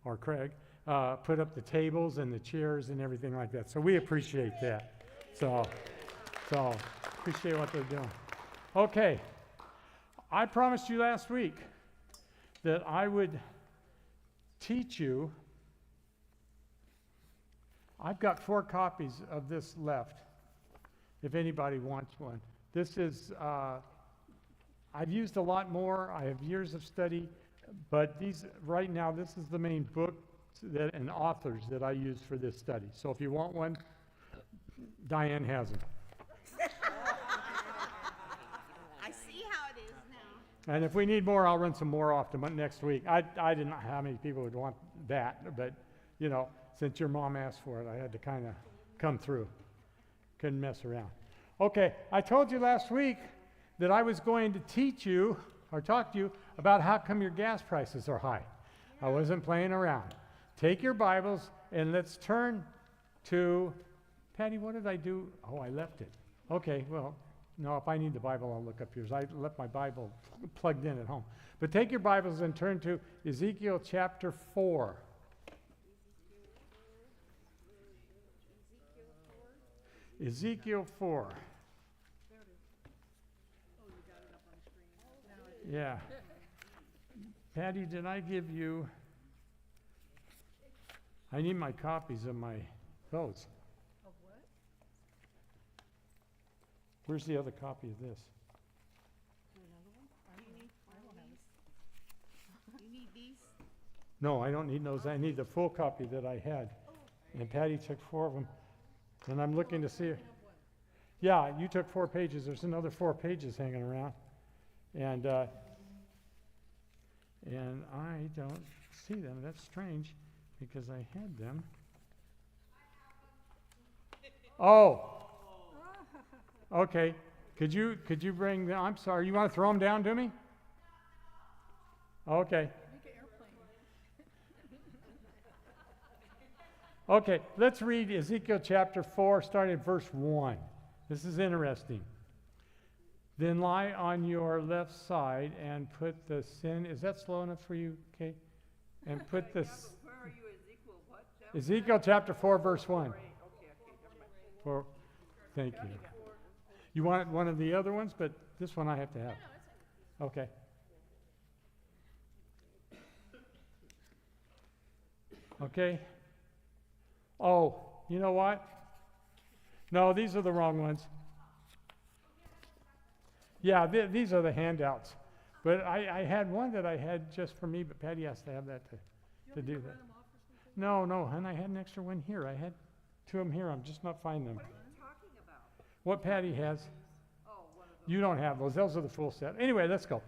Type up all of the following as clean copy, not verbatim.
or Craig, put up the tables and the chairs and everything like that. So we appreciate that. So appreciate what they're doing. Okay, I promised you last week that I would teach you. I've got 4 copies of this left, if anybody wants one. This is, I've used a lot more. I have years of study, but these, right now, this is the main book and authors that I use for this study. So if you want one, Diane has them. I see how it is now. And if we need more, I'll run some more off next week. I didn't know how many people would want that, but, you know, since your mom asked for it, I had to kind of come through. Couldn't mess around. Okay, I told you last week that I was going to teach you or talk to you about how come your gas prices are high. I wasn't playing around. Take your Bibles and let's turn to, Patty, what did I do? Oh, I left it. Okay, well, no, if I need the Bible, I'll look up yours. I left my Bible plugged in at home. But take your Bibles and turn to Ezekiel chapter 4. Ezekiel 4. Yeah. Patty, did I give you? I need my copies of those. Of what? Where's the other copy of this? Another one? I don't have it. You need these? No, I don't need those. I need the full copy that I had. And Patty took 4 of them. And I'm looking to see. Yeah, you took 4 pages. There's another 4 pages hanging around. And I don't see them. That's strange because I had them. Oh. Okay. Could you bring them? I'm sorry. You want to throw them down to me? Okay. Okay, let's read Ezekiel chapter 4, starting at verse 1. This is interesting. Then lie on your left side and put the sin. Is that slow enough for you, Kate? And put this. Where are you, Ezekiel? What? Chapter? Ezekiel chapter 4, verse 1. Okay, never mind. Thank you. You want one of the other ones, but this one I have to have. Okay. Okay. Oh, you know what? No, these are the wrong ones. Yeah, these are the handouts. But I had one that I had just for me, but Patty has to have that to do that. No, and I had an extra one here. I had 2 of them here. I'm just not finding them. What are you talking about? What Patty has. Oh, one of those. You don't have those. Those are the full set. Anyway, let's go.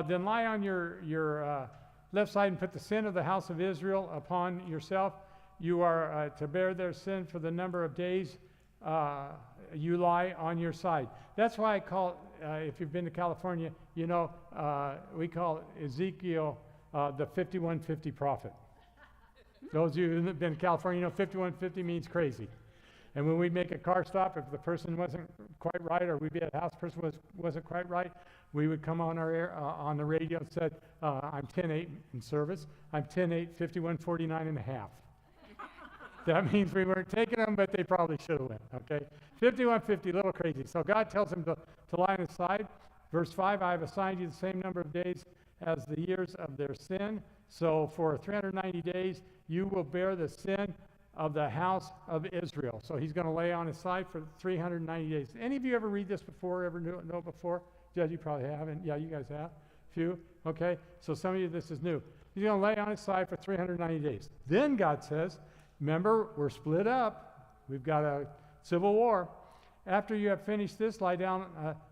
Then lie on your left side and put the sin of the house of Israel upon yourself. You are to bear their sin for the number of days you lie on your side. That's why I call, if you've been to California, you know, we call Ezekiel the 5150 prophet. Those of you who have been to California, you know 5150 means crazy. And when we make a car stop, if the person wasn't quite right, or we'd be at a house, person wasn't quite right, we would come on our air, on the radio and said, I'm 10-8 in service. I'm 10-8, 5149 and a half. That means we weren't taking them, but they probably should have went, okay? 5150, a little crazy. So God tells him to lie on his side. Verse 5, I have assigned you the same number of days as the years of their sin. So for 390 days, you will bear the sin of the house of Israel. So he's going to lay on his side for 390 days. Any of you ever read this before, ever know it before? Judge, you probably haven't. Yeah, you guys have. Few. Okay, so some of you, this is new. He's going to lay on his side for 390 days. Then God says, remember, we're split up. We've got a civil war. After you have finished this, lie down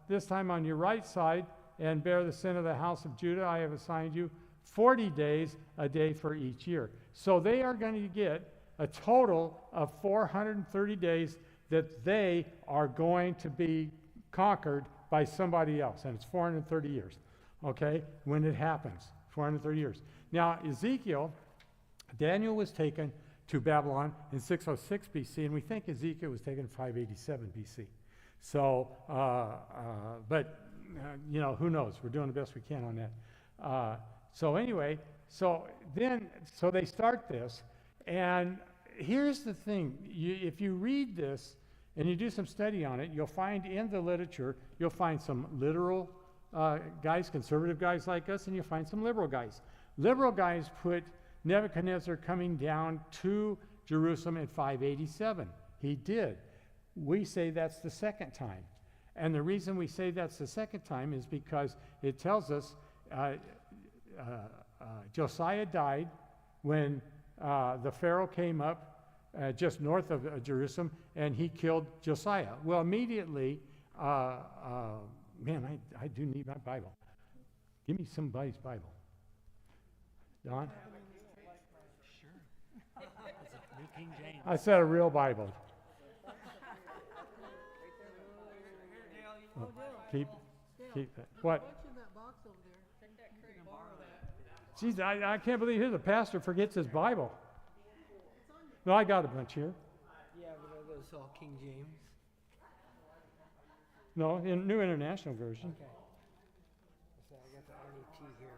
this time on your right side and bear the sin of the house of Judah. I have assigned you 40 days, a day for each year. So they are going to get a total of 430 days that they are going to be conquered by somebody else. And it's 430 years, okay, when it happens, 430 years. Now, Ezekiel, Daniel was taken to Babylon in 606 BC, and we think Ezekiel was taken in 587 BC. So, you know, who knows? We're doing the best we can on that. So anyway, so they start this, and here's the thing. If you read this and you do some study on it, you'll find in the literature, you'll find some literal guys, conservative guys like us, and you'll find some liberal guys. Liberal guys put Nebuchadnezzar coming down to Jerusalem in 587. He did. We say that's the second time. And the reason we say that's the second time is because it tells us Josiah died when the Pharaoh came up just north of Jerusalem, and he killed Josiah. Well, immediately, man, I do need my Bible. Give me somebody's Bible. Don? Sure. It's a New King James. I said a real Bible. Oh, keep that. What? What's in that box over there? Check that crate, borrow that. Geez, I can't believe the pastor forgets his Bible. No, I got a bunch here. Yeah, but that was all King James. No, in New International Version. Okay. So I got the RNT here.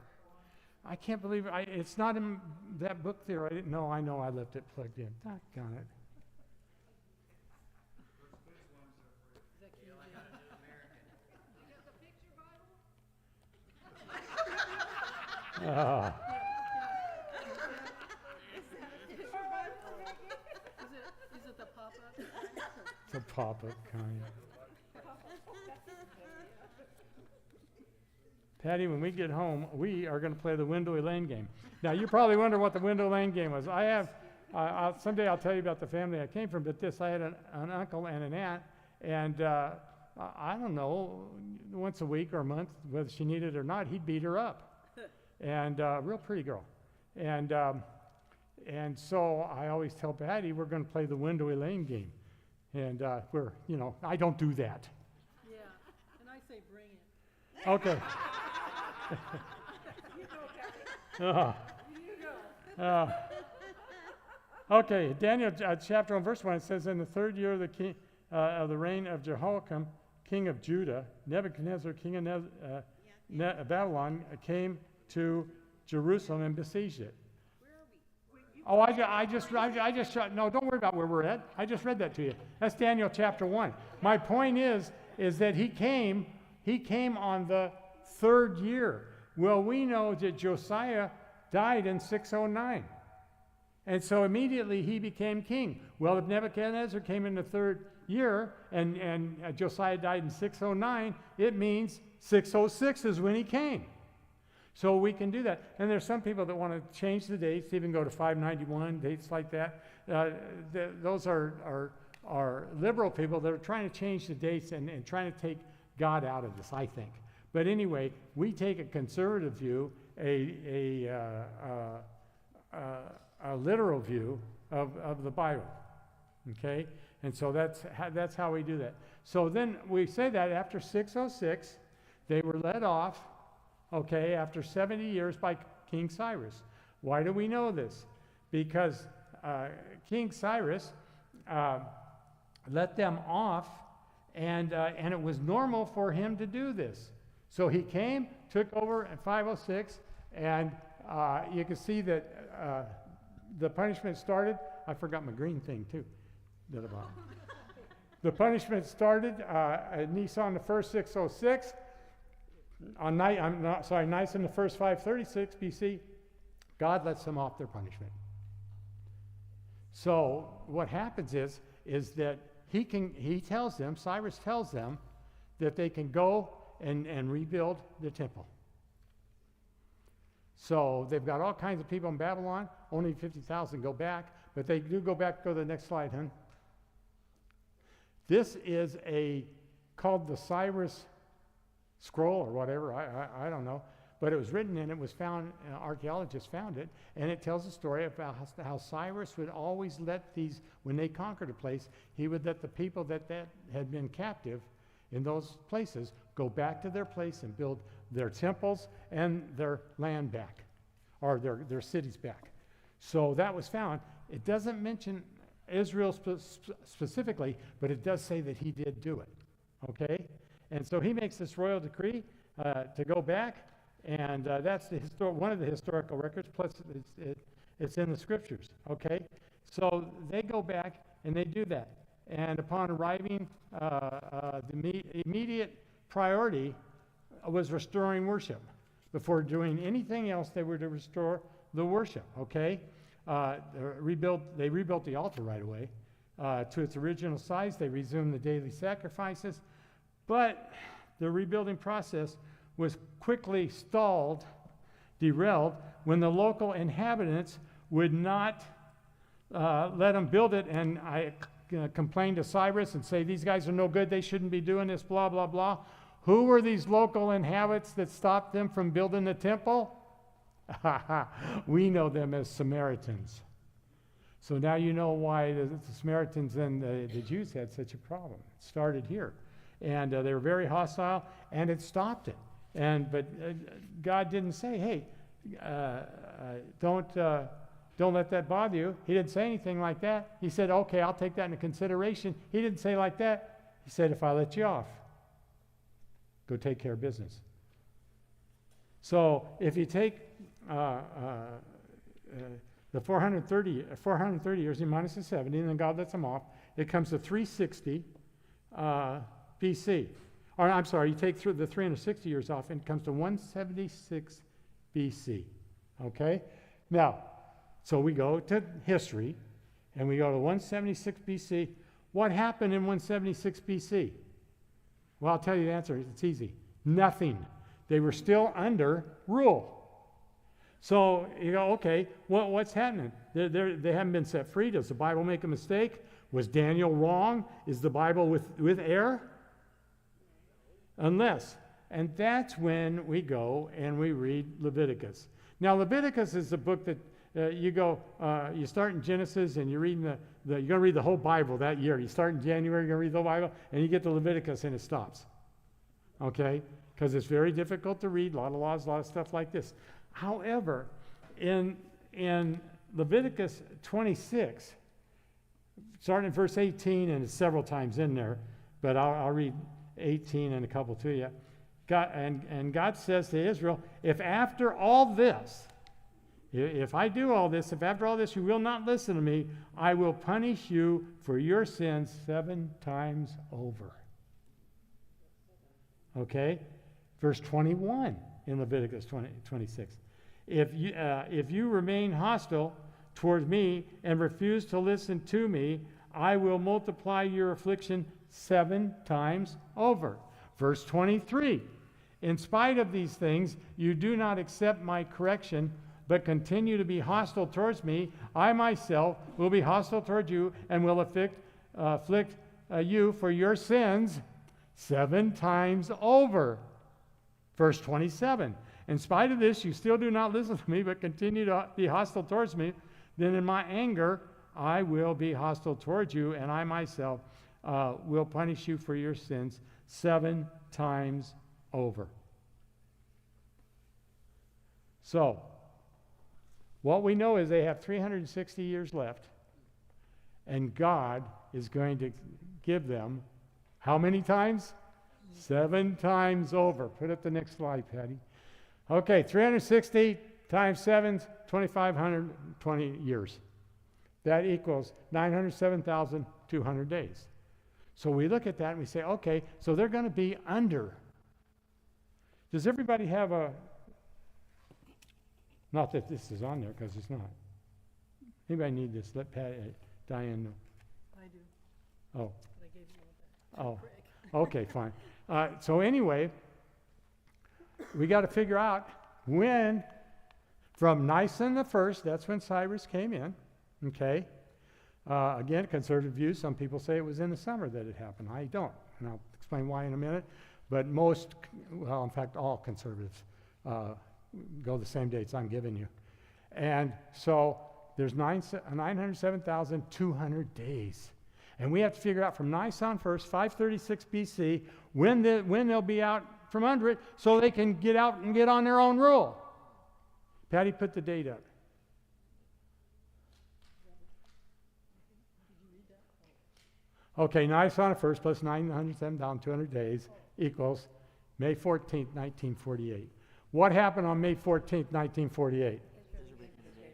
I can't believe it's not in that book there. I didn't know. I know I left it plugged in. Doggone it. Ah, Is it the pop-up? it's a pop-up kind. Patty, when we get home, we are going to play the Window Lane game. Now, you probably wonder what the Window Lane game was. I have, someday I'll tell you about the family I came from, but I had an uncle and an aunt, and I don't know, once a week or a month, whether she needed it or not, he'd beat her up. And real pretty girl. And so I always tell Patty, we're going to play the Window Lane game. And I don't do that. Yeah, and I say bring it. Okay. Okay, Daniel chapter 1, verse 1, it says, in the third year of the reign of Jehoiakim, king of Judah, Nebuchadnezzar, king of Babylon, came to Jerusalem and besieged it. Oh, no, don't worry about where we're at. I just read that to you. That's Daniel chapter 1. My point is that he came on the third year. Well, we know that Josiah died in 609. And so immediately he became king. Well, if Nebuchadnezzar came in the third year and Josiah died in 609, it means 606 is when he came. So we can do that. And there's some people that want to change the dates, even go to 591, dates like that. Those are liberal people that are trying to change the dates and trying to take God out of this, I think. But anyway, we take a conservative view, a literal view of the Bible, okay? And so that's how we do that. So then we say that after 606, they were led off, okay, after 70 years by King Cyrus. Why do we know this? Because King Cyrus let them off, and it was normal for him to do this. So he came, took over at 506, and you can see that the punishment started. I forgot my green thing too. The punishment started at Nisan the first 606. Nisan the first 536 BC. God lets them off their punishment. So what happens is that Cyrus tells them that they can go and rebuild the temple. So they've got all kinds of people in Babylon. Only 50,000 go back, but they do go back. Go to the next slide, hon. This is called the Cyrus Scroll or whatever. I don't know. But it was written and it was found, archaeologists found it, and it tells a story about how Cyrus would always let when they conquered a place, he would let the people that had been captive in those places go back to their place and build their temples and their land back, or their cities back. So that was found. It doesn't mention Israel specifically, but it does say that he did do it, okay? And so he makes this royal decree to go back, And that's one of the historical records, plus it's in the scriptures, okay? So they go back and they do that. And upon arriving, the immediate priority was restoring worship. Before doing anything else, they were to restore the worship, okay? They rebuilt the altar right away to its original size. They resumed the daily sacrifices. But the rebuilding process was quickly stalled, derailed, when the local inhabitants would not let them build it. And I complained to Cyrus and say, these guys are no good, they shouldn't be doing this, blah, blah, blah. Who were these local inhabitants that stopped them from building the temple? We know them as Samaritans. So now you know why the Samaritans and the Jews had such a problem. It started here. And they were very hostile, and it stopped it. But God didn't say, hey, don't let that bother you. He didn't say anything like that. He said, okay, I'll take that into consideration. He didn't say like that. He said, if I let you off, go take care of business. So if you take the 430 years, you minus the 70, and then God lets them off, it comes to 360 BC. Or I'm sorry, you take through the 360 years off, and it comes to 176 BC. Okay? Now, so we go to history, and we go to 176 BC. What happened in 176 BC? Well, I'll tell you the answer. It's easy. Nothing. They were still under rule. So you go, okay, what's happening? They haven't been set free. Does the Bible make a mistake? Was Daniel wrong? Is the Bible with error? Unless. And that's when we go and we read Leviticus. Now, Leviticus is the book that you start in Genesis and you're reading you're going to read the whole Bible that year. You start in January, you're going to read the whole Bible, and you get to Leviticus and it stops. Okay? Because it's very difficult to read, a lot of laws, a lot of stuff like this. However, in Leviticus 26, starting in verse 18, and it's several times in there, but I'll read 18 and a couple to you. God says to Israel, if after all this, if I do all this, if after all this you will not listen to me, I will punish you for your sins 7 times over. Okay? Verse 21 in Leviticus 26. If you remain hostile toward me and refuse to listen to me, I will multiply your affliction 7 times over. Verse 23. In spite of these things, you do not accept my correction, but continue to be hostile towards me. I myself will be hostile toward you and will afflict you for your sins 7 times over. Verse 27. In spite of this, you still do not listen to me, but continue to be hostile towards me. Then in my anger, I will be hostile towards you, and I myself will punish you for your sins 7 times over. So, what we know is they have 360 years left, and God is going to give them how many times? 7 times over. Put up the next slide, Patty. Okay, 360 times 7 is 2,520 years. That equals 907,200 days. So we look at that and we say, okay, so they're going to be under. Does everybody have a, not that this is on there because it's not. Anybody need this? Let Diane know. I do, Oh, but I gave you all that. oh, okay, fine. So anyway, we got to figure out when, from Nisan the 1st, that's when Cyrus came in, okay? Again, conservative views, some people say it was in the summer that it happened. I don't, and I'll explain why in a minute. But most, well, in fact, all conservatives go the same dates I'm giving you. And so there's 907,200 days. And we have to figure out from Nisan 1st, 536 BC, when they'll be out from under it so they can get out and get on their own rule. Patty, put the date up. Okay, Nisan 1st plus 907,200 days equals May 14th, 1948. What happened on May 14th, 1948?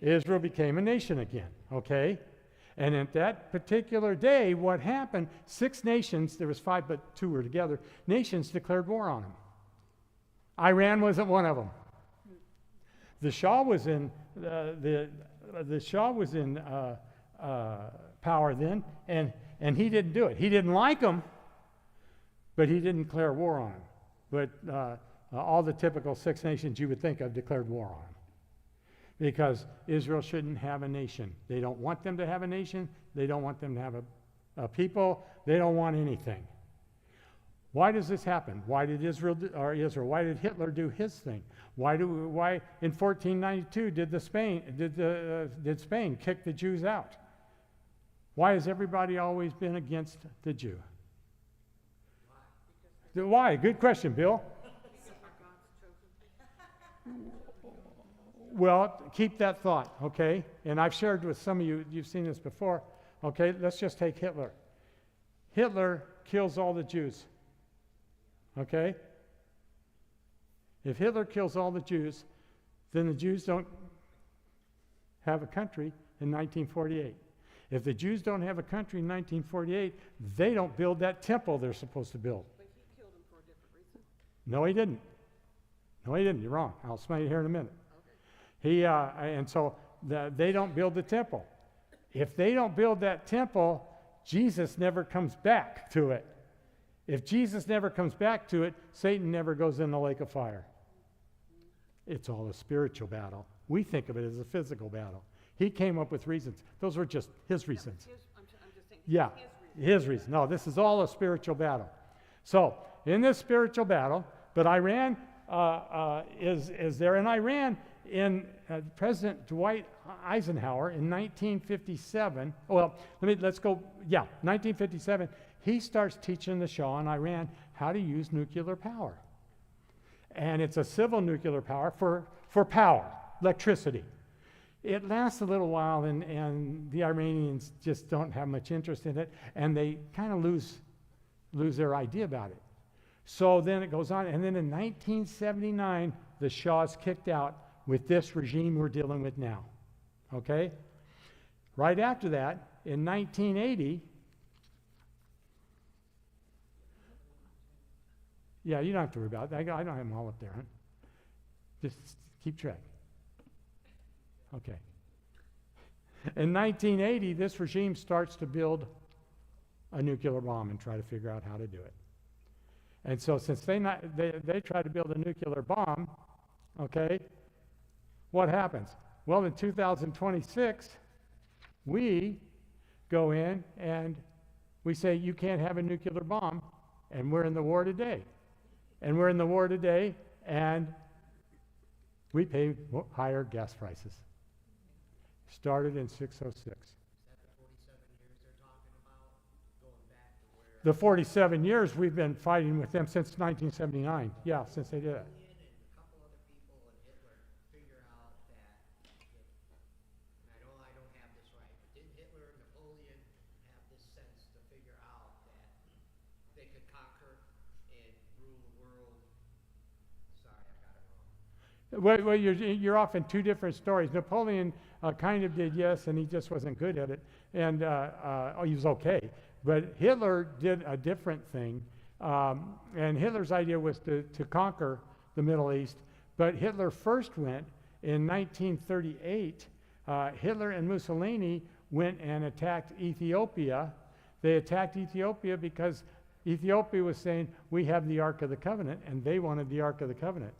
Israel became a nation again, okay? And at that particular day, what happened, 6 nations, there was 5 but 2 were together, nations declared war on them. Iran wasn't one of them. The Shah was in the Shah was in power then, and he didn't do it. He didn't like them, but he didn't declare war on them. But all the typical 6 nations you would think of declared war on them, because Israel shouldn't have a nation. They don't want them to have a nation. They don't want them to have a people. They don't want anything. Why does this happen? Why did why did Hitler do his thing? Why in 1492 did Spain kick the Jews out? Why has everybody always been against the Jew? Why? Good question, Bill. Well, keep that thought, okay? And I've shared with some of you, you've seen this before. Okay, let's just take Hitler. Hitler kills all the Jews. Okay? If Hitler kills all the Jews, then the Jews don't have a country in 1948. If the Jews don't have a country in 1948, they don't build that temple they're supposed to build. But he killed him for a different reason. No, he didn't. No, he didn't. You're wrong. I'll explain it here in a minute. Okay. And so they don't build the temple. If they don't build that temple, Jesus never comes back to it. If Jesus never comes back to it, Satan never goes in the lake of fire. It's all a spiritual battle. We think of it as a physical battle. He came up with reasons. Those were just his reasons. I'm just saying. Yeah, his reason. No, this is all a spiritual battle. So, in this spiritual battle, but Iran is there. And Iran, in President Dwight Eisenhower in 1957, let's go, 1957, he starts teaching the Shah in Iran how to use nuclear power. And it's a civil nuclear power for power, electricity. It lasts a little while, and the Iranians just don't have much interest in it, and they kind of lose their idea about it. So then it goes on, and then in 1979, the Shah's kicked out with this regime we're dealing with now. Okay? Right after that, in 1980, yeah, you don't have to worry about it. I don't have them all up there. Huh? Just keep track. Okay. In 1980, this regime starts to build a nuclear bomb and try to figure out how to do it. And so since they try to build a nuclear bomb, okay, what happens? Well, in 2026, we go in and we say you can't have a nuclear bomb, and we're in the war today. And we're in the war today, and we pay higher gas prices. Started in 606. Is that the 47 years they're talking about? Going back to where The 47 years we've been fighting with them since 1979. Yeah, since they did it. Napoleon and a couple other people and Hitler figure out that, and I know I don't have this right, but didn't Hitler and Napoleon have this sense to figure out that they could conquer and rule the world? Sorry, I got it wrong. Well, you're off in two different stories. Napoleon kind of did, yes, and he just wasn't good at it. And he was okay. But Hitler did a different thing. And Hitler's idea was to conquer the Middle East. But Hitler first went in 1938. Hitler and Mussolini went and attacked Ethiopia. They attacked Ethiopia because Ethiopia was saying, we have the Ark of the Covenant, and they wanted the Ark of the Covenant.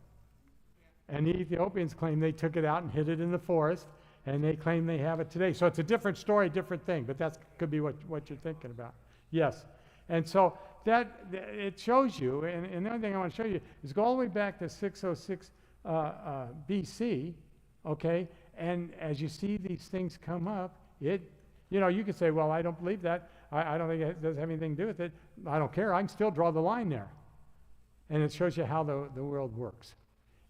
And the Ethiopians claim they took it out and hid it in the forest, and they claim they have it today. So it's a different story, different thing, but that could be what you're thinking about. Yes. And so that it shows you, and the other thing I want to show you is go all the way back to 606 BC, okay? And as you see these things come up, you could say, well, I don't believe that. I don't think it does have anything to do with it. I don't care. I can still draw the line there. And it shows you how the world works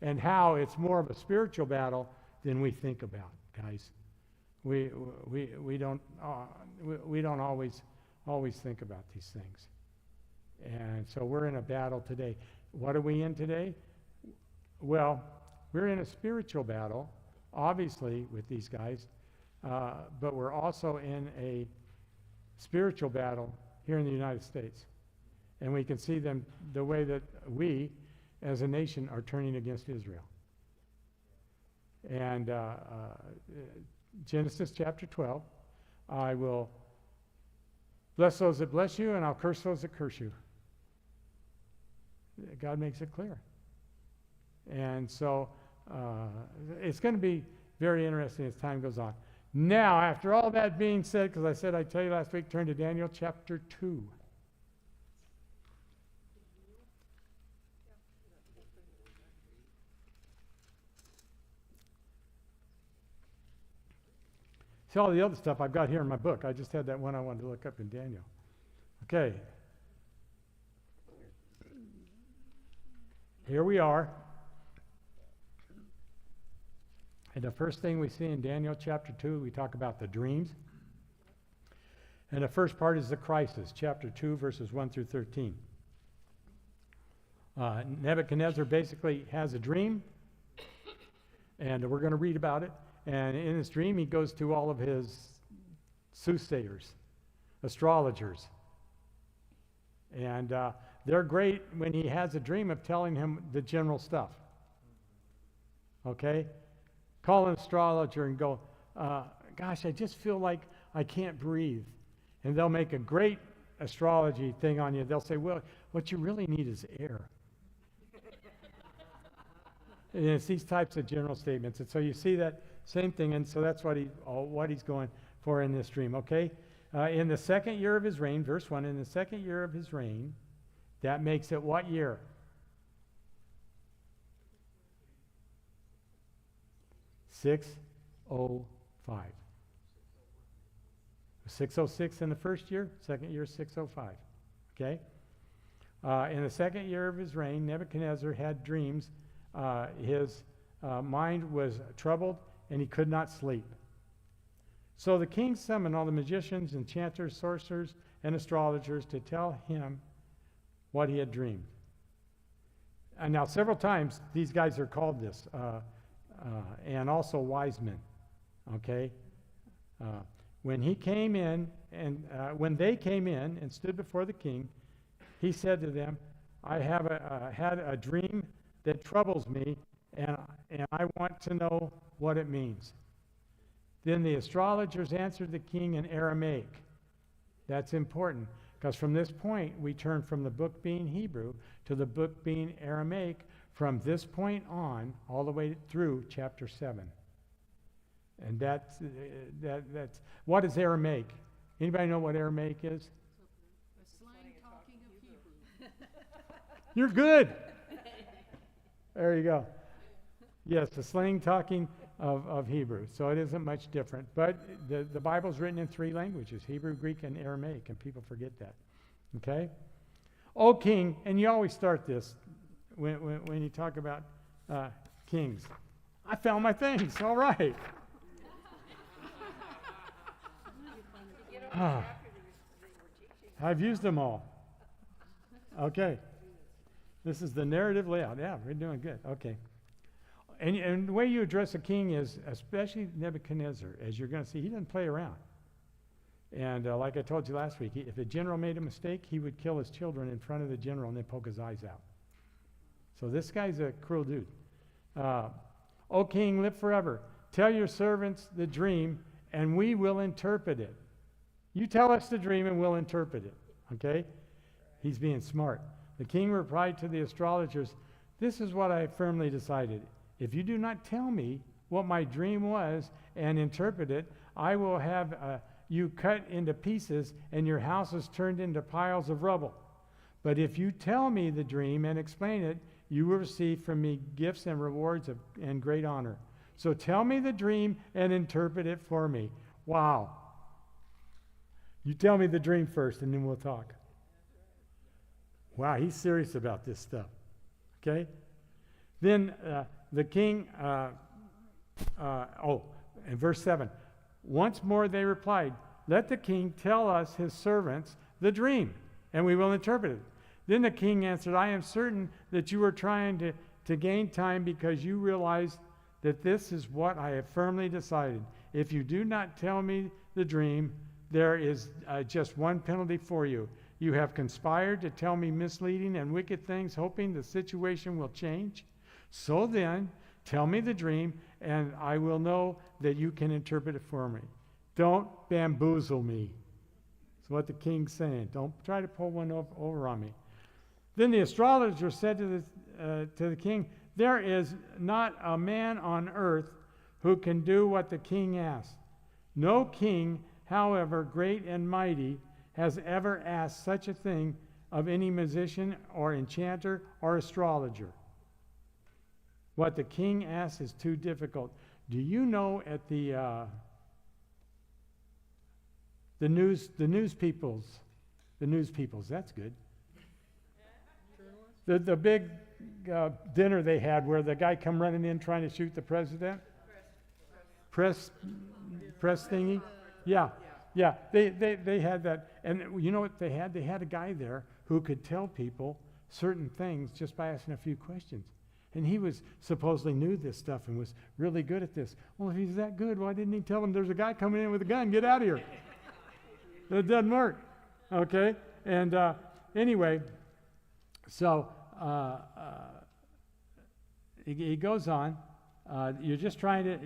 and how it's more of a spiritual battle than we think about, guys. We don't always think about these things. And so we're in a battle today. What are we in today? Well, we're in a spiritual battle, obviously, with these guys, but we're also in a spiritual battle here in the United States. And we can see them the way that we, as a nation, are turning against Israel. And Genesis chapter 12, I will bless those that bless you, and I'll curse those that curse you. God makes it clear. And so it's going to be very interesting as time goes on. Now, after all that being said, because I said I'd tell you last week, turn to Daniel chapter 2. See, all the other stuff I've got here in my book. I just had that one I wanted to look up in Daniel. Okay. Here we are. And the first thing we see in Daniel chapter 2, we talk about the dreams. And the first part is the crisis, chapter 2, verses 1 through 13. Nebuchadnezzar basically has a dream, and we're going to read about it. And in his dream, he goes to all of his soothsayers, astrologers. And they're great when he has a dream of telling him the general stuff. Okay? Call an astrologer and go, gosh, I just feel like I can't breathe. And they'll make a great astrology thing on you. They'll say, well, what you really need is air. And it's these types of general statements. And so you see that same thing, and so that's what he's going for in this dream, okay? In the second year of his reign, verse 1, in the second year of his reign, that makes it what year? 605. 606 in the first year, second year 605. Okay? In the second year of his reign, Nebuchadnezzar had dreams. His mind was troubled, and he could not sleep. So the king summoned all the magicians, enchanters, sorcerers, and astrologers to tell him what he had dreamed. And now several times these guys are called this, and also wise men. Okay? When he came in, and when they came in and stood before the king, he said to them, I have had a dream that troubles me, and I want to know what it means. Then the astrologers answered the king in Aramaic. That's important, because from this point we turn from the book being Hebrew to the book being Aramaic from this point on all the way through chapter 7. And that's what is Aramaic? Anybody know what Aramaic is? The slang talking of Hebrew. You're good. There you go. Yes, the slang talking of Hebrew. So it isn't much different. But the Bible's written in 3 languages, Hebrew, Greek, and Aramaic, and people forget that. Okay? O king, and you always start this when you talk about kings. I found my things. All right. I've used them all. Okay. This is the narrative layout. Yeah, we're doing good. Okay. And the way you address a king is, especially Nebuchadnezzar, as you're going to see, he doesn't play around. And like I told you last week, if a general made a mistake, he would kill his children in front of the general and then poke his eyes out. So this guy's a cruel dude. O king, live forever. Tell your servants the dream, and we will interpret it. You tell us the dream, and we'll interpret it. Okay? He's being smart. The king replied to the astrologers, this is what I firmly decided. If you do not tell me what my dream was and interpret it, I will have you cut into pieces and your houses turned into piles of rubble. But if you tell me the dream and explain it, you will receive from me gifts and rewards and great honor. So tell me the dream and interpret it for me. Wow. You tell me the dream first, and then we'll talk. Wow, he's serious about this stuff. Okay? Then the king, in verse 7, once more they replied, let the king tell us, his servants, the dream, and we will interpret it. Then the king answered, I am certain that you are trying to to gain time because you realize that this is what I have firmly decided. If you do not tell me the dream, there is just one penalty for you. You have conspired to tell me misleading and wicked things, hoping the situation will change. So then, tell me the dream, and I will know that you can interpret it for me. Don't bamboozle me. That's what the king's saying. Don't try to pull one over on me. Then the astrologer said to the king, there is not a man on earth who can do what the king asked. No king, however great and mighty, has ever asked such a thing of any musician or enchanter or astrologer. What the king asks is too difficult. Do you know at the news peoples, that's good. The big dinner they had where the guy come running in trying to shoot the president? Press thingy? Yeah. They had that. And you know what they had? They had a guy there who could tell people certain things just by asking a few questions. And he was supposedly knew this stuff and was really good at this. Well, if he's that good, why didn't he tell them there's a guy coming in with a gun? Get out of here. That doesn't work. Okay? And anyway, so he goes on. You're just trying to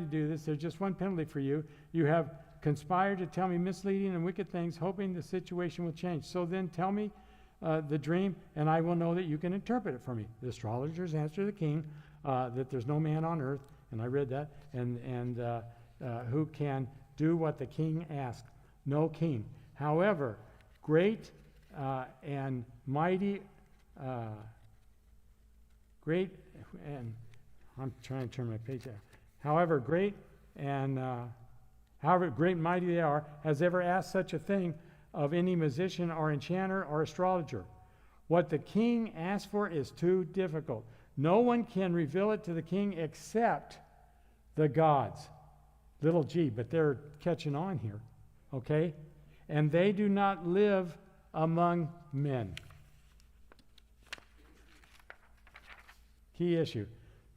do this. There's just one penalty for you. You have conspired to tell me misleading and wicked things, hoping the situation will change. So then tell me the dream, and I will know that you can interpret it for me. The astrologers answer the king that there's no man on earth, and I read that, and who can do what the king asked. No king. However, great and mighty, great, and I'm trying to turn my page there. However great and mighty they are, has ever asked such a thing of any musician or enchanter or astrologer. What the king asked for is too difficult. No one can reveal it to the king except the gods. Little g, but they're catching on here. Okay? And they do not live among men. Key issue.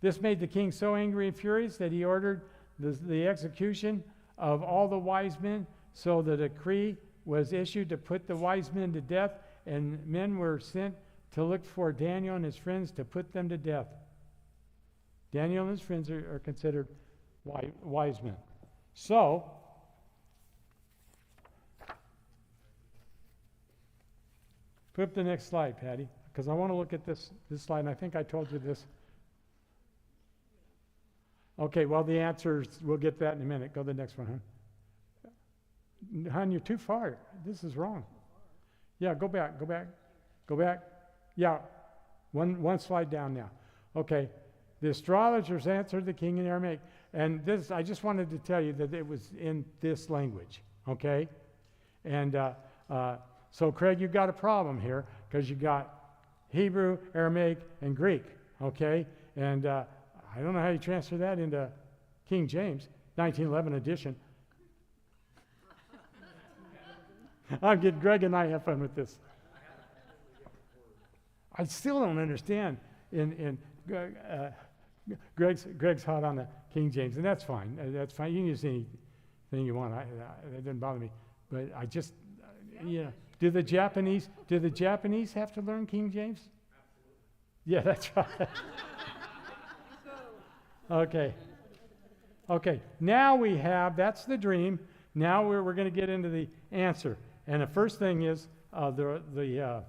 This made the king so angry and furious that he ordered the execution of all the wise men. So the decree was issued to put the wise men to death, and men were sent to look for Daniel and his friends to put them to death. Daniel and his friends are considered wise men. So, put up the next slide, Patty, because I want to look at this slide, and I think I told you this. Okay, well, the answers, we'll get that in a minute. Go to the next one, hon. Hon, you're too far. This is wrong. Yeah, go back. Yeah, one slide down now. Okay, the astrologers answered the king in Aramaic. And this, I just wanted to tell you that it was in this language, okay? And so, Craig, you've got a problem here because you got Hebrew, Aramaic, and Greek, okay? And I don't know how you transfer that into King James, 1911 edition. I'm getting, Greg and I have fun with this. I still don't understand. Greg's hot on the King James, and that's fine. That's fine. You can use anything you want. That doesn't bother me. But I just, do the Japanese have to learn King James? Absolutely. Yeah, that's right. Okay. Now we have, that's the dream. Now we're going to get into the answer. And the first thing is the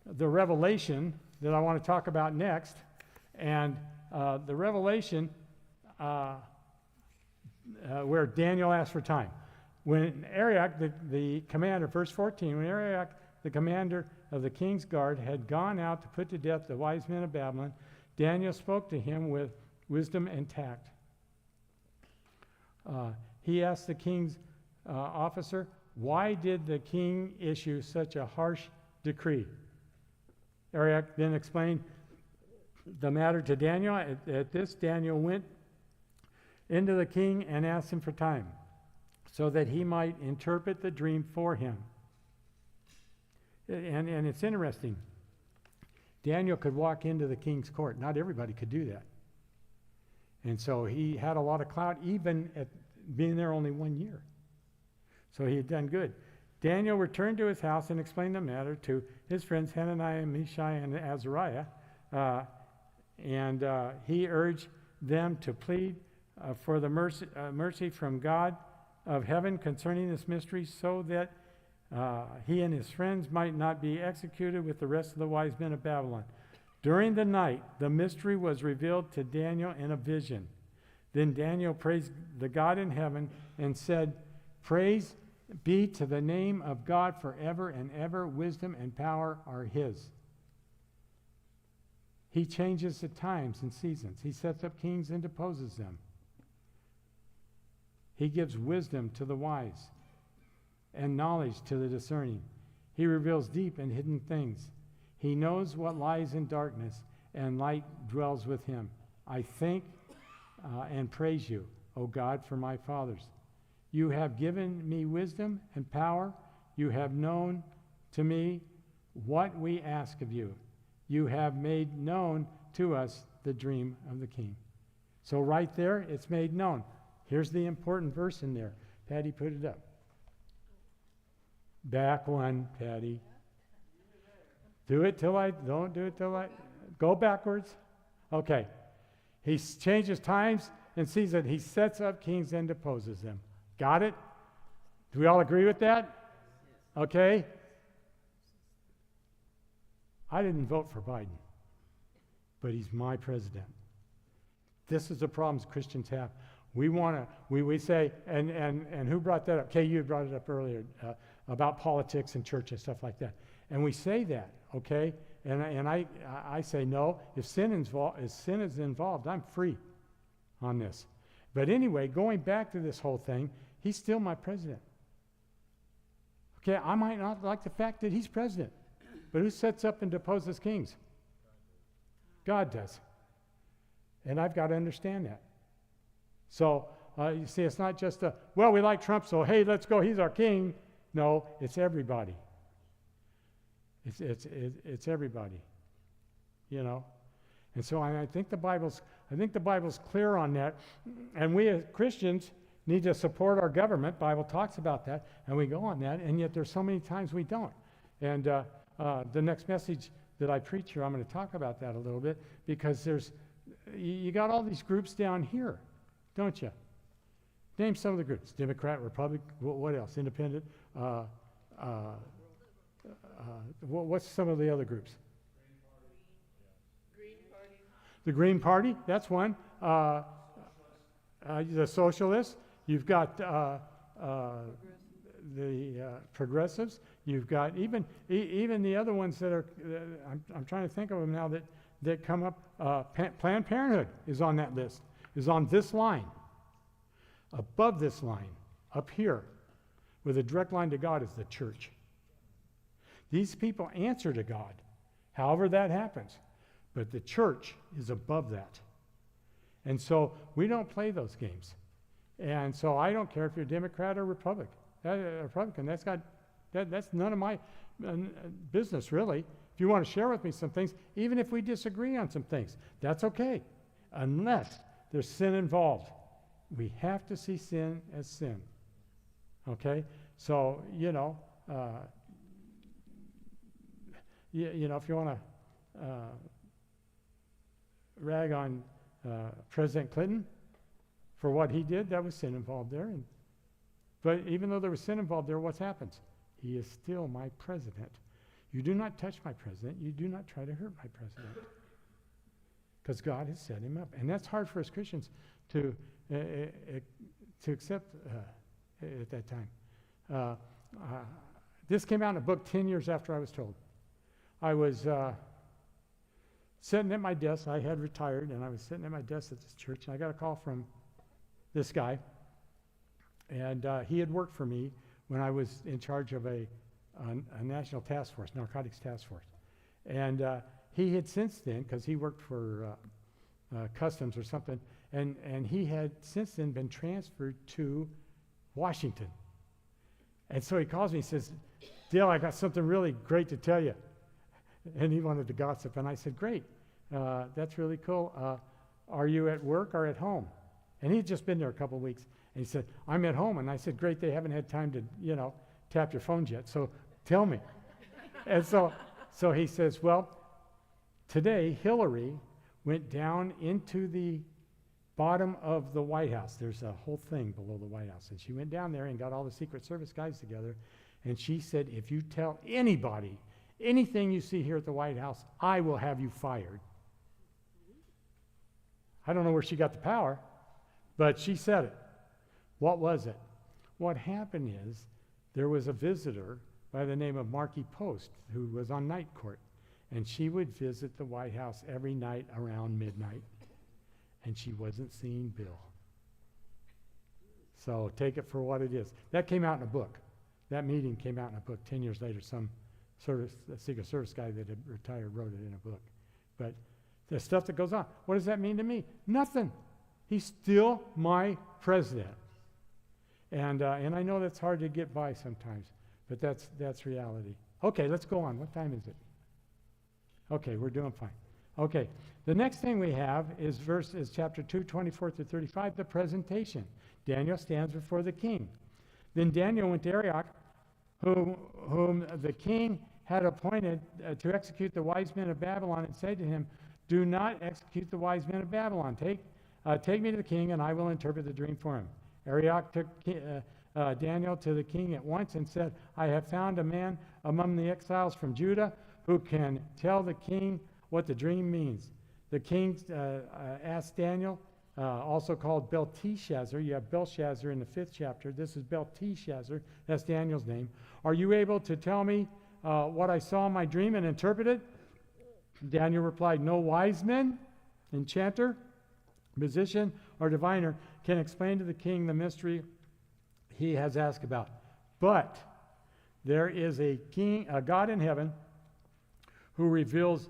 revelation that I want to talk about next. And the revelation where Daniel asked for time. When Arioch, the commander, verse 14, when Arioch, the commander of the king's guard, had gone out to put to death the wise men of Babylon, Daniel spoke to him with wisdom and tact. He asked the king's officer, why did the king issue such a harsh decree? Arioch then explained the matter to Daniel. At this, Daniel went into the king and asked him for time so that he might interpret the dream for him. And it's interesting. Daniel could walk into the king's court. Not everybody could do that. And so he had a lot of clout, even at being there only 1 year. So he had done good. Daniel returned to his house and explained the matter to his friends Hananiah, Mishael, and Azariah. And he urged them to plead for the mercy from God of heaven concerning this mystery, so that he and his friends might not be executed with the rest of the wise men of Babylon. During the night, the mystery was revealed to Daniel in a vision. Then Daniel praised the God in heaven and said, "Praise be to the name of God forever and ever. Wisdom and power are his." He changes the times and seasons. He sets up kings and deposes them. He gives wisdom to the wise and knowledge to the discerning. He reveals deep and hidden things. He knows what lies in darkness, and light dwells with him. I thank and praise you, O God, for my fathers. You have given me wisdom and power. You have known to me what we ask of you. You have made known to us the dream of the king. So right there, it's made known. Here's the important verse in there. Patty, put it up. Back one, Patty. Don't do it till I, go backwards. Okay. He changes times and sees that he sets up kings and deposes them. Got it? Do we all agree with that? Okay. I didn't vote for Biden, but he's my president. This is the problems Christians have. We say, and who brought that up? Kay, you brought it up earlier about politics and church and stuff like that. And we say that, okay? And I say, no, if sin is involved, I'm free on this. But anyway, going back to this whole thing, he's still my president. Okay, I might not like the fact that he's president, but who sets up and deposes kings? God does. And I've got to understand that. So, you see, it's not just well, we like Trump, so hey, let's go, he's our king. No, it's everybody. It's everybody, you know. And so I think the Bible's clear on that. And we as Christians need to support our government. Bible talks about that, and we go on that. And yet there's so many times we don't. And the next message that I preach here, I'm going to talk about that a little bit, because you got all these groups down here, don't you? Name some of the groups: Democrat, Republican, what else? Independent. What's some of the other groups? Green Party. The Green Party, that's one. The Socialists. You've got the Progressives. You've got even the other ones that are. I'm trying to think of them now that come up. Planned Parenthood is on that list. Is on this line. Above this line, up here, with a direct line to God, is the church. These people answer to God, however that happens. But the church is above that. And so we don't play those games. And so I don't care if you're Democrat or Republican. That's none of my business, really. If you want to share with me some things, even if we disagree on some things, that's okay, unless there's sin involved. We have to see sin as sin. Okay? So, you know, if you want to rag on President Clinton for what he did, that was sin involved there. But even though there was sin involved there, what happens? He is still my president. You do not touch my president. You do not try to hurt my president. Because God has set him up. And that's hard for us Christians to accept at that time. This came out in a book 10 years after I was told. I was sitting at my desk. I had retired, and I was sitting at my desk at this church, and I got a call from this guy. And he had worked for me when I was in charge of a national task force, narcotics task force. And he had since then, because he worked for customs or something, and he had since then been transferred to Washington. And so he calls me and says, "Dale, I got something really great to tell you." And he wanted to gossip. And I said, great, that's really cool. Are you at work or at home? And he'd just been there a couple of weeks. And he said, I'm at home. And I said, great, they haven't had time to, tap your phones yet. So tell me. And so he says, well, today Hillary went down into the bottom of the White House. There's a whole thing below the White House. And she went down there and got all the Secret Service guys together. And she said, if you tell anybody anything you see here at the White House, I will have you fired. I don't know where she got the power, but she said it. What was it? What happened is there was a visitor by the name of Markie Post who was on night court. And she would visit the White House every night around midnight. And she wasn't seeing Bill. So take it for what it is. That came out in a book. That meeting came out in a book. 10 years later, some Secret Service guy that had retired wrote it in a book. But the stuff that goes on, what does that mean to me? Nothing. He's still my president. And I know that's hard to get by sometimes, but that's reality. Okay, let's go on. What time is it? Okay, we're doing fine. Okay, the next thing we have is chapter 2, 24 through 35, the presentation. Daniel stands before the king. Then Daniel went to Arioch, whom the king had appointed to execute the wise men of Babylon, and said to him, do not execute the wise men of Babylon. Take me to the king, and I will interpret the dream for him. Arioch took Daniel to the king at once and said, I have found a man among the exiles from Judah who can tell the king what the dream means. The king asked Daniel, also called Belteshazzar. You have Belshazzar in the 5th chapter. This is Belteshazzar. That's Daniel's name. Are you able to tell me what I saw in my dream and interpret it? Daniel replied, no wise man, enchanter, musician, or diviner can explain to the king the mystery he has asked about. But there is a God in heaven who reveals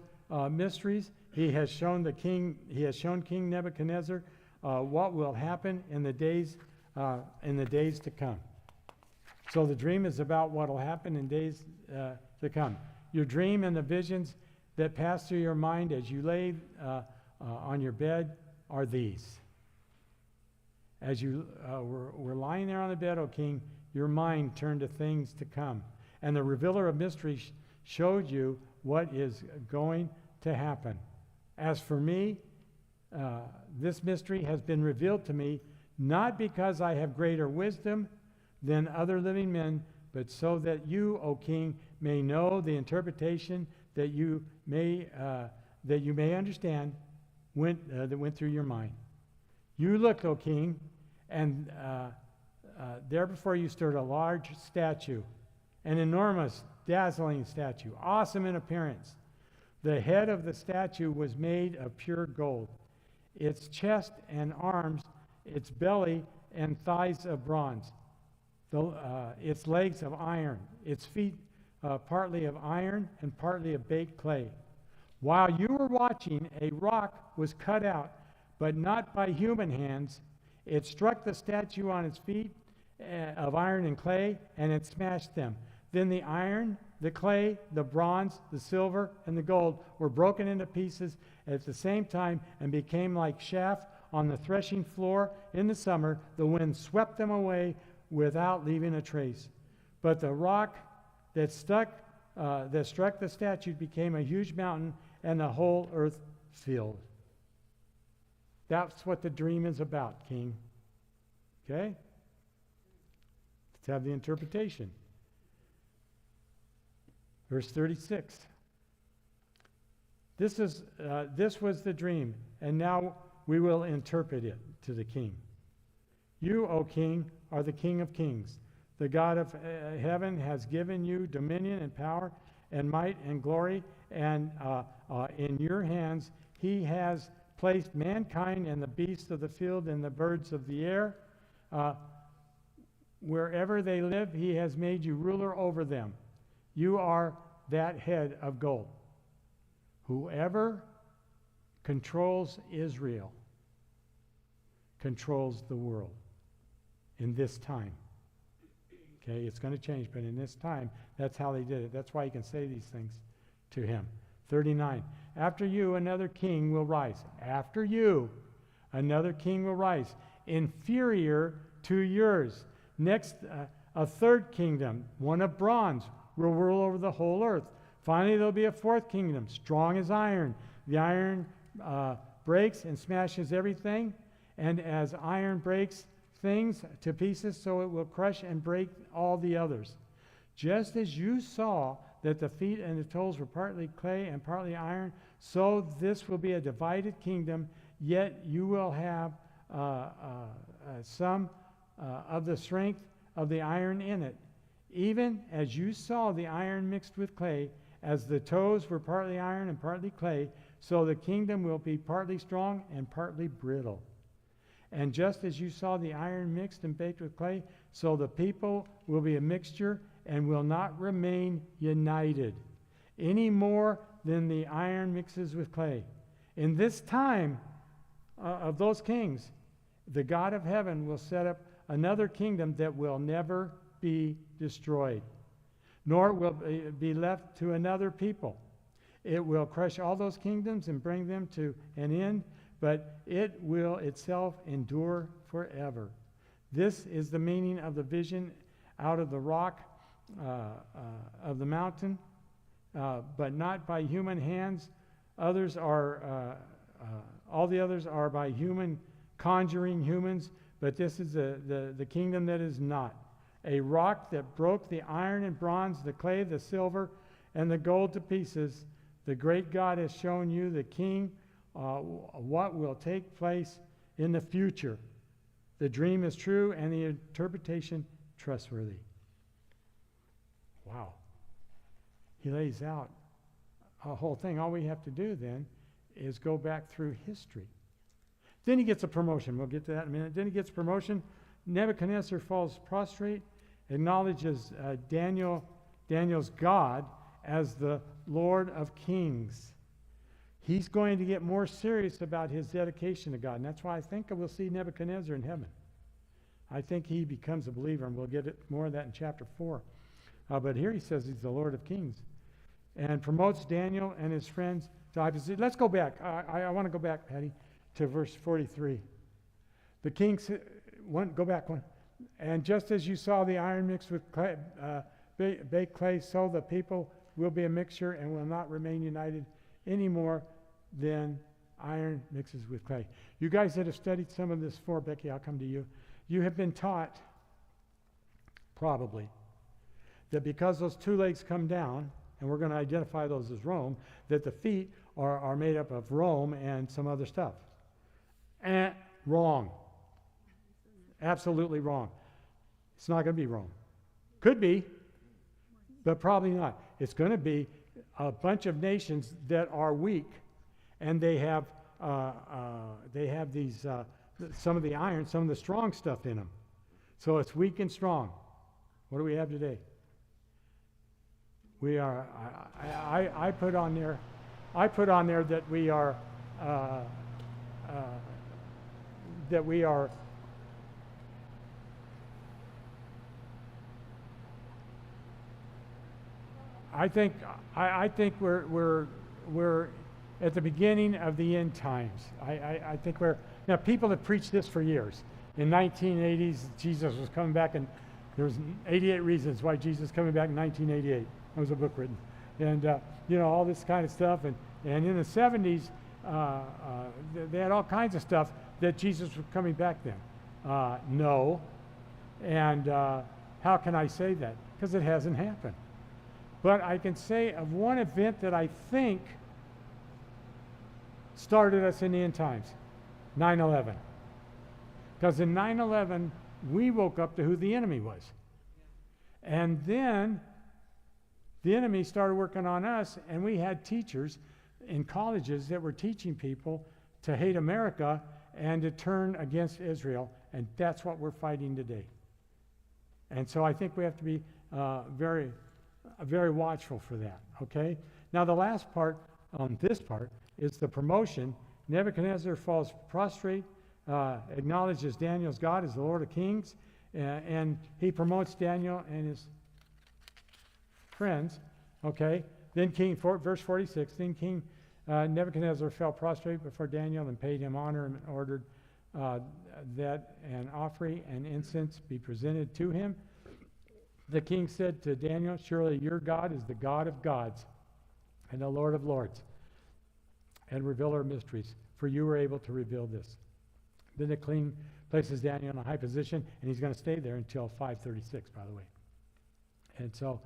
mysteries. He has shown King Nebuchadnezzar what will happen in the days to come. So the dream is about what will happen in days to come. Your dream and the visions that pass through your mind as you lay on your bed are these. As you were lying there on the bed, O king, your mind turned to things to come. And the revealer of mysteries showed you what is going to happen. As for me, this mystery has been revealed to me, not because I have greater wisdom than other living men, but so that you, O king, may know the interpretation that you may understand that went through your mind. You looked, O king, and there before you stood a large statue, an enormous, dazzling statue, awesome in appearance. The head of the statue was made of pure gold, its chest and arms, its belly and thighs of bronze, its legs of iron, its feet partly of iron and partly of baked clay. While you were watching, a rock was cut out, but not by human hands. It struck the statue on its feet of iron and clay, and it smashed them. Then the iron, the clay, the bronze, the silver, and the gold were broken into pieces at the same time and became like chaff on the threshing floor in the summer. The wind swept them away without leaving a trace. But the rock that struck the statue became a huge mountain, and the whole earth filled. That's what the dream is about, king. Okay? Let's have the interpretation. Verse 36. This was the dream, and now we will interpret it to the king. You, O king, are the King of kings. The God of heaven has given you dominion and power and might and glory, and in your hands he has placed mankind and the beasts of the field and the birds of the air. Wherever they live, he has made you ruler over them. You are that head of gold. Whoever controls Israel controls the world in this time. Okay, it's going to change, but in this time, that's how they did it. That's why you can say these things to him. 39. After you, another king will rise. After you, another king will rise, inferior to yours. Next, a third kingdom, one of bronze, will rule over the whole earth. Finally, there'll be a fourth kingdom, strong as iron. The iron breaks and smashes everything, and as iron breaks things to pieces, so it will crush and break all the others. Just as you saw that the feet and the toes were partly clay and partly iron, so this will be a divided kingdom, yet you will have some of the strength of the iron in it. Even as you saw the iron mixed with clay, as the toes were partly iron and partly clay, so the kingdom will be partly strong and partly brittle. And just as you saw the iron mixed and baked with clay, so the people will be a mixture and will not remain united, any more than the iron mixes with clay. In this time of those kings, the God of heaven will set up another kingdom that will never be destroyed, nor will it be left to another people. It will crush all those kingdoms and bring them to an end, but it will itself endure forever. This is the meaning of the vision out of the rock of the mountain, but not by human hands. Others are, all the others are by human, conjuring humans, but this is the kingdom that is not. A rock that broke the iron and bronze, the clay, the silver, and the gold to pieces. The great God has shown you, the king, what will take place in the future. The dream is true and the interpretation trustworthy. Wow. He lays out a whole thing. All we have to do then is go back through history. Then he gets a promotion. We'll get to that in a minute. Then he gets promotion. Nebuchadnezzar falls prostrate, acknowledges Daniel's God as the Lord of Kings. He's going to get more serious about his dedication to God. And that's why I think we'll see Nebuchadnezzar in heaven. I think he becomes a believer, and we'll get more of that in chapter 4. But here he says he's the Lord of Kings. And promotes Daniel and his friends to high position. Let's go back. I want to go back, Patty, to verse 43. The king said, go back one. And just as you saw the iron mixed with clay, baked clay, so the people will be a mixture and will not remain united any more than iron mixes with clay. You guys that have studied some of this before, Becky, I'll come to you. You have been taught, probably, that because those two legs come down, and we're going to identify those as Rome, that the feet are made up of Rome and some other stuff. Wrong. Absolutely wrong. It's not going to be Rome. Could be, but probably not. It's going to be a bunch of nations that are weak, and they have these some of the iron, some of the strong stuff in them. So it's weak and strong. What do we have today? We are. I put on there. I put on there that we are. That we are. I think we're at the beginning of the end times. I think we're now. People have preached this for years. In 1980s, Jesus was coming back, and there was 88 reasons why Jesus was coming back in 1988. There was a book written, and all this kind of stuff. And in the 70s, they had all kinds of stuff that Jesus was coming back then. No, and how can I say that? Because it hasn't happened. But I can say of one event that I think started us in the end times, 9/11. Because in 9/11, we woke up to who the enemy was. And then the enemy started working on us, and we had teachers in colleges that were teaching people to hate America and to turn against Israel, and that's what we're fighting today. And so I think we have to be very watchful for that, okay? Now the last part on this part is the promotion. Nebuchadnezzar falls prostrate, acknowledges Daniel's God as the Lord of Kings, and he promotes Daniel and his friends, okay? Verse 46, then King Nebuchadnezzar fell prostrate before Daniel and paid him honor and ordered that an offering and incense be presented to him. The king said to Daniel, surely your God is the God of gods and the Lord of lords and revealer of mysteries, for you were able to reveal this. Then the king places Daniel in a high position, and he's going to stay there until 536, by the way. And so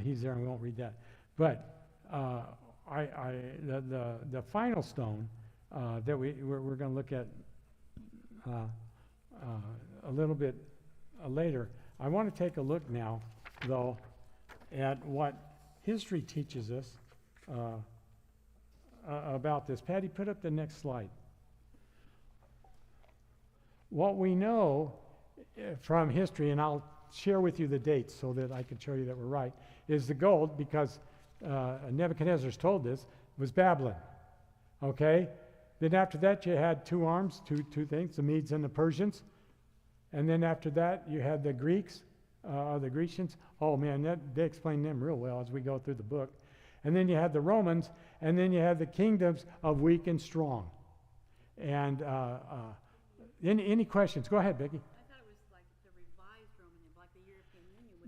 he's there, and we won't read that. But the final stone that we're going to look at a little bit later, I want to take a look now, though, at what history teaches us about this. Patty, put up the next slide. What we know from history, and I'll share with you the dates so that I can show you that we're right, is the gold, because Nebuchadnezzar's told this, was Babylon. Okay? Then after that, you had two arms, two things, the Medes and the Persians. And then after that, you had the Greeks, the Grecians. Oh man, they explain them real well as we go through the book. And then you had the Romans, and then you had the kingdoms of weak and strong. And any questions? Go ahead, Becky. I thought it was like the revised Roman, like the European Union.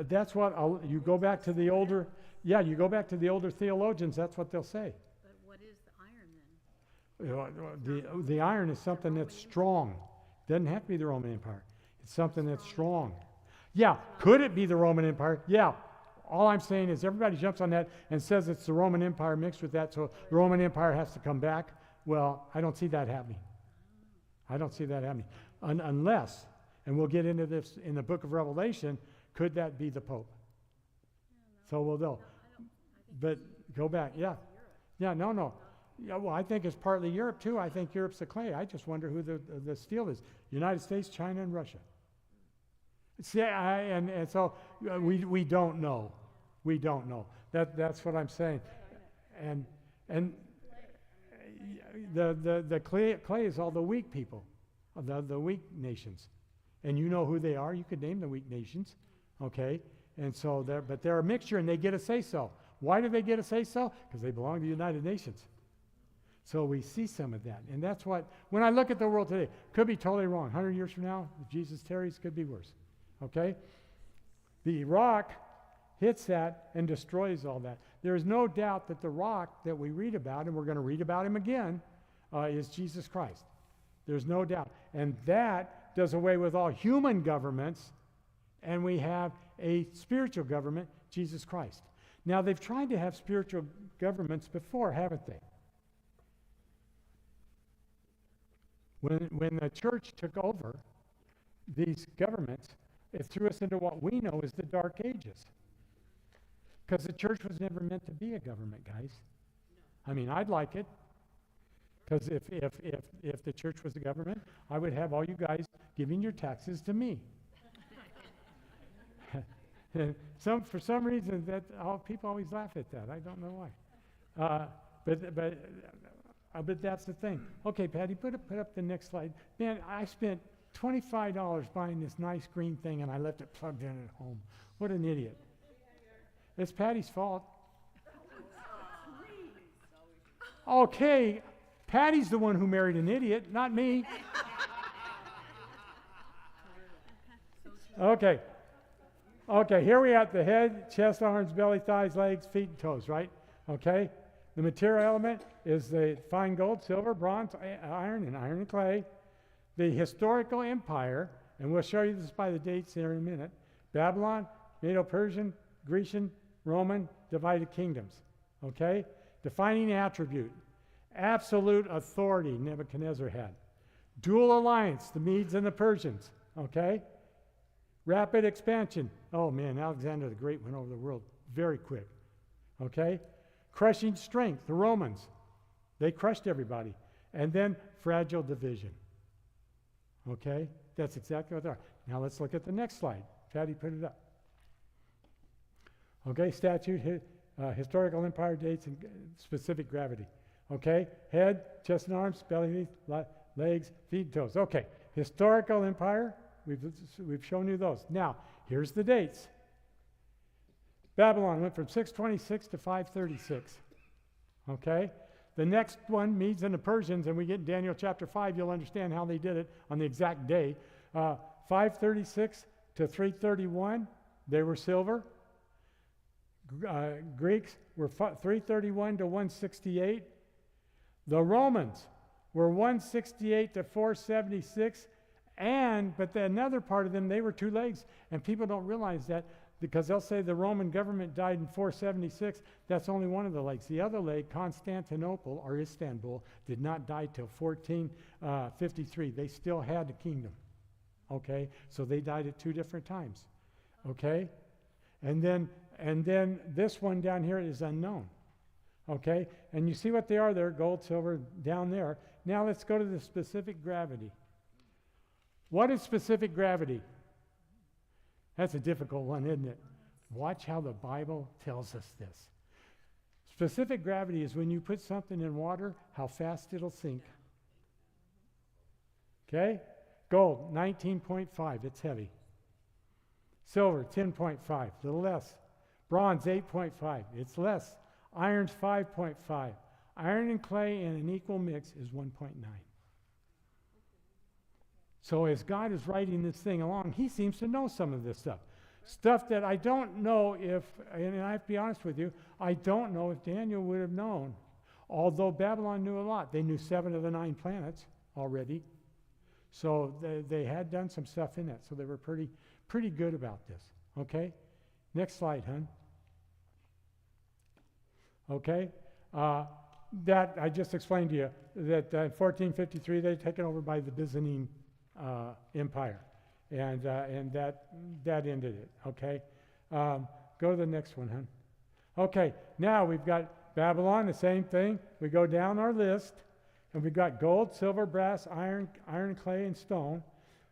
That's what you go back to the older. Yeah, you go back to the older theologians. That's what they'll say. But what is the iron then? The iron is something that's strong. Doesn't have to be the Roman Empire. It's something that's strong. Yeah, could it be the Roman Empire? Yeah. All I'm saying is everybody jumps on that and says it's the Roman Empire mixed with that, so the Roman Empire has to come back. Well, I don't see that happening. I don't see that happening. Unless, and we'll get into this in the book of Revelation, could that be the Pope? So we'll know. But go back, yeah. Yeah, no. Yeah, well, I think it's partly Europe too. I think Europe's the clay. I just wonder who the steel is. United States, China, and Russia. See, and so we don't know. We don't know. That's what I'm saying. And the clay is all the weak people, the weak nations. And you know who they are. You could name the weak nations, okay? And so but they're a mixture, and they get a say-so. Why do they get a say-so? Because they belong to the United Nations. So we see some of that. And that's what, when I look at the world today, could be totally wrong. 100 years from now, if Jesus tarries, could be worse. Okay? The rock hits that and destroys all that. There is no doubt that the rock that we read about, and we're going to read about him again, is Jesus Christ. There's no doubt. And that does away with all human governments, and we have a spiritual government, Jesus Christ. Now, they've tried to have spiritual governments before, haven't they? When the church took over these governments, it threw us into what we know as the Dark Ages. Because the church was never meant to be a government, guys. No. I mean, I'd like it. Because if the church was a government, I would have all you guys giving your taxes to me. For some reason, people always laugh at that. I don't know why. But that's the thing. Okay, Patty, put up the next slide. Man, I spent $25 buying this nice green thing, and I left it plugged in at home. What an idiot. It's Patty's fault. Okay, Patty's the one who married an idiot, not me. Okay, here we are at the head, chest, arms, belly, thighs, legs, feet, and toes, right? Okay? The material element is the fine gold, silver, bronze, iron and clay. The historical empire, and we'll show you this by the dates here in a minute, Babylon, Medo-Persian, Grecian, Roman, divided kingdoms. Okay? Defining attribute. Absolute authority Nebuchadnezzar had. Dual alliance, the Medes and the Persians. Okay? Rapid expansion. Oh man, Alexander the Great went over the world very quick. Okay? Crushing strength, the Romans. They crushed everybody. And then fragile division. Okay? That's exactly what they are. Now let's look at the next slide. Patty, put it up. Okay, statute, historical empire dates, and specific gravity. Okay? Head, chest and arms, belly, legs, feet, and toes. Okay, historical empire, we've shown you those. Now, here's the dates. Babylon went from 626 to 536. Okay? The next one, Medes and the Persians, and we get in Daniel chapter 5, you'll understand how they did it on the exact day. 536 to 331, they were silver. Greeks were 331 to 168. The Romans were 168 to 476. But another part of them, they were 2 legs. And people don't realize that because they'll say the Roman government died in 476. That's only one of the legs. The other leg, Constantinople or Istanbul, did not die till 1453. They still had a kingdom. Okay? So they died at 2 different times. Okay? And then this one down here is unknown. Okay? And you see what they are there, gold, silver, down there. Now let's go to the specific gravity. What is specific gravity? That's a difficult one, isn't it? Watch how the Bible tells us this. Specific gravity is when you put something in water, how fast it'll sink. Okay? Gold, 19.5, it's heavy. Silver, 10.5, a little less. Bronze, 8.5, it's less. Iron's 5.5. Iron and clay in an equal mix is 1.9. So as God is writing this thing along, he seems to know some of this stuff. Stuff that I don't know if, and I have to be honest with you, I don't know if Daniel would have known. Although Babylon knew a lot. They knew 7 of the 9 planets already. So they had done some stuff in that. So they were pretty good about this. Okay? Next slide, hon. Okay? That I just explained to you that in 1453 they'd taken over by the Byzantine Empire, and that ended it. Okay, go to the next one, hon. Okay, now we've got Babylon, the same thing. We go down our list, and we've got gold, silver, brass, iron, clay, and stone.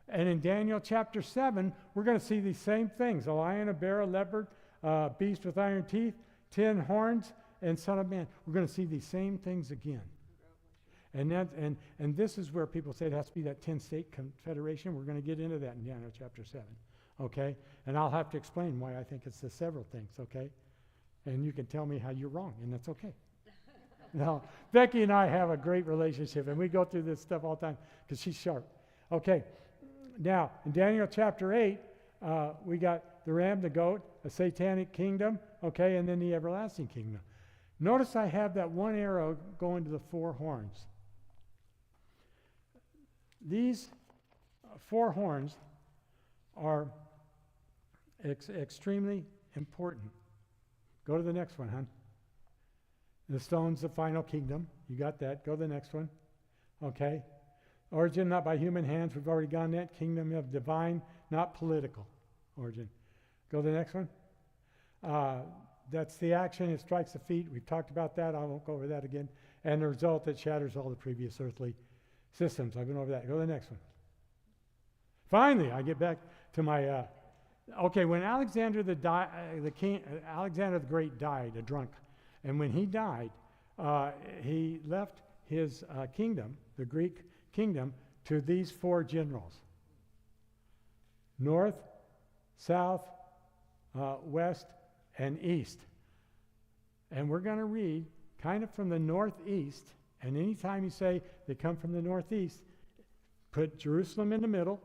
And in Daniel chapter 7, we're going to see these same things: a lion, a bear, a leopard, beast with iron teeth, 10 horns, and son of man. We're going to see these same things again. And this is where people say it has to be that 10-state confederation. We're going to get into that in Daniel chapter 7, okay? And I'll have to explain why I think it's the several things, okay? And you can tell me how you're wrong, and that's okay. Now, Becky and I have a great relationship, and we go through this stuff all the time because she's sharp. Okay, now, in Daniel chapter 8, we got the ram, the goat, a satanic kingdom, okay, and then the everlasting kingdom. Notice I have that one arrow going to the 4 horns. These 4 horns are extremely important. Go to the next one, hon. The stone's the final kingdom. You got that. Go to the next one. Okay. Origin not by human hands. We've already gone that. Kingdom of divine, not political origin. Go to the next one. That's the action. It strikes the feet. We've talked about that. I won't go over that again. And the result that shatters all the previous earthly systems. I've been over that. Go to the next one. Finally, I get back to my. Okay, when Alexander the Great died, a drunk, and when he died, he left his kingdom, the Greek kingdom, to these 4 generals: north, south, west, and east. And we're going to read kind of from the northeast. And anytime you say they come from the northeast, put Jerusalem in the middle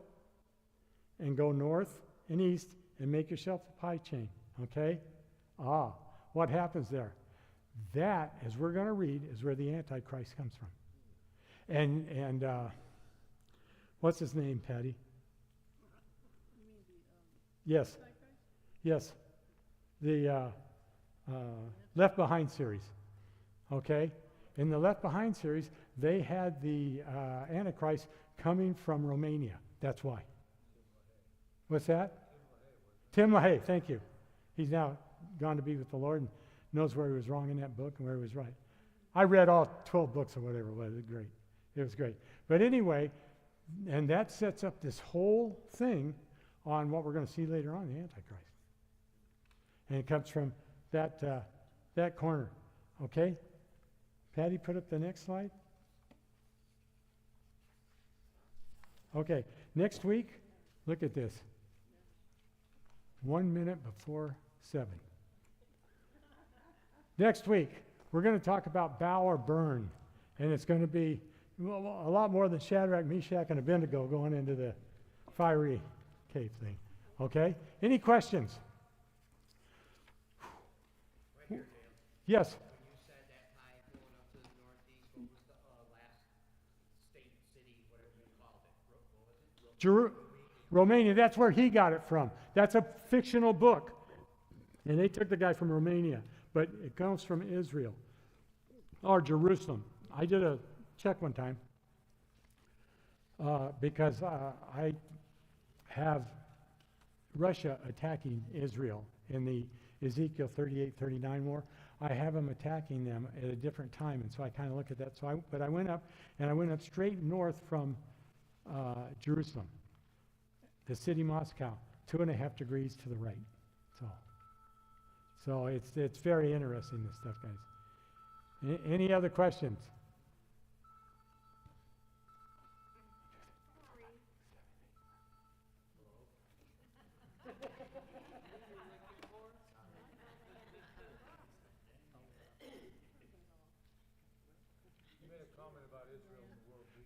and go north and east and make yourself a pie chain, okay? What happens there? That, as we're going to read, is where the Antichrist comes from. And what's his name, Patty? Yes. Yes. The Left Behind series, okay? In the Left Behind series, they had the Antichrist coming from Romania. That's why. What's that? Tim LaHaye, thank you. He's now gone to be with the Lord and knows where he was wrong in that book and where he was right. I read all 12 books or whatever it was. It was great. It was great. But anyway, and that sets up this whole thing on what we're going to see later on, the Antichrist. And it comes from that corner, okay? Patty, put up the next slide. Okay, next week, look at this. 1 minute before 7. Next week, we're going to talk about bow or burn. And it's going to be a lot more than Shadrach, Meshach, and Abednego going into the fiery cave thing. Okay? Any questions? Right here, Dale. Yes. When you said that tide going up to the northeast, what was the last state, city, whatever you called it? What was it? Romania, that's where he got it from. That's a fictional book. And they took the guy from Romania, but it comes from Israel or Jerusalem. I did a check one time because I have Russia attacking Israel in the Ezekiel 38-39 war. I have them attacking them at a different time, and so I kind of look at that. But I went up, and I went up straight north from Jerusalem, the city Moscow, 2.5 degrees to the right. So it's very interesting, this stuff, guys. Any other questions?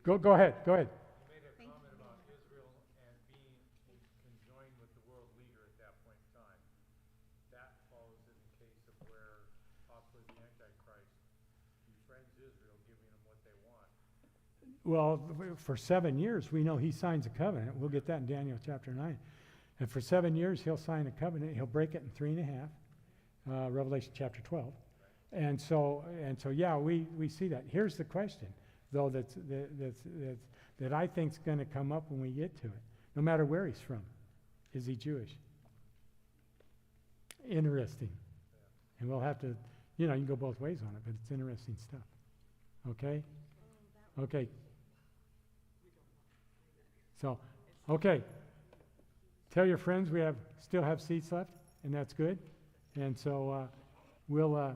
Go ahead. You made a comment about Israel and being conjoined with the world leader at that point in time. That follows in the case of where possibly the Antichrist befriends Israel, giving them what they want. Well, for 7 years, we know he signs a covenant. We'll get that in Daniel chapter 9. And for 7 years, he'll sign a covenant. He'll break it in 3.5, Revelation chapter 12. And so, yeah, we see that. Here's the question, though, that I think is going to come up when we get to it. No matter where he's from, is he Jewish? Interesting. And we'll have to, you can go both ways on it, but it's interesting stuff. Okay? Okay. So, okay. Tell your friends we still have seats left, and that's good. And so we'll